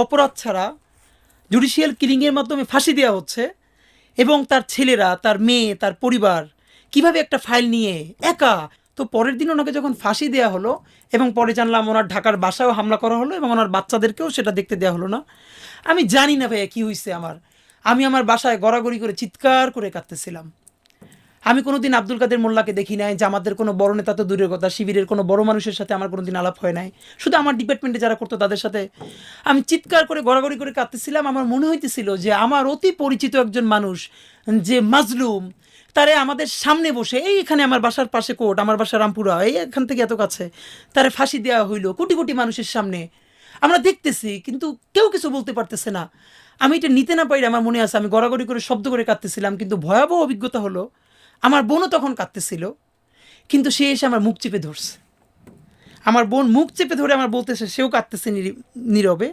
অপরাধ ছাড়া জুডিশিয়াল কিলিংয়ের মাধ্যমে ফাঁসি দেওয়া হচ্ছে, এবং তার ছেলেরা, তার মেয়ে, তার পরিবার কিভাবে একটা ফাইল নিয়ে একা। তো পরের দিন ওনাকে যখন ফাঁসি দেওয়া হলো এবং পরে জানলাম ওনার ঢাকার বাসায়ও হামলা করা হলো এবং ওনার বাচ্চাদেরকেও সেটা দেখতে দেওয়া হলো না। আমি জানি না ভাইয়া কী হয়েছে আমি আমার বাসায় গড়াগড়ি করে চিৎকার করে কাঁদতেছিলাম। আমি কোনোদিন আব্দুল কাদের মোল্লাকে দেখি নাই, জামাতের কোনো বড় নেতা তো দূরের কথা, শিবিরের কোনো বড় মানুষের সাথে আমার কোনোদিন আলাপ হয় নাই, শুধু আমার ডিপার্টমেন্টে যারা করতো তাদের সাথে। আমি চিৎকার করে গড়াগড়ি করে কাঁদতেছিলাম। আমার মনে হইতেছিল যে আমার অতি পরিচিত একজন মানুষ যে মাজলুম, তারে আমাদের সামনে বসে, এখানে আমার বাসার পাশে কোর্ট, আমার বাসা রামপুরা, এখান থেকে এত কাছে, তারে ফাঁসি দেওয়া হইলো কোটি কোটি মানুষের সামনে। আমরা দেখতেছি কিন্তু কেউ কিছু বলতে পারতেছে না। আমি এটা নিতে না পারি, আমার মনে আছে আমি গড়াগড়ি করে শব্দ করে কাঁদতেছিলাম। কিন্তু ভয়াবহ অভিজ্ঞতা হলো, আমার বোনও তখন কাঁদতেছিল, কিন্তু সে এসে আমার মুখ চেপে ধরছে। আমার বোন মুখ চেপে ধরে আমার বলতেছে, সেও কাঁদতেছে নীরবে,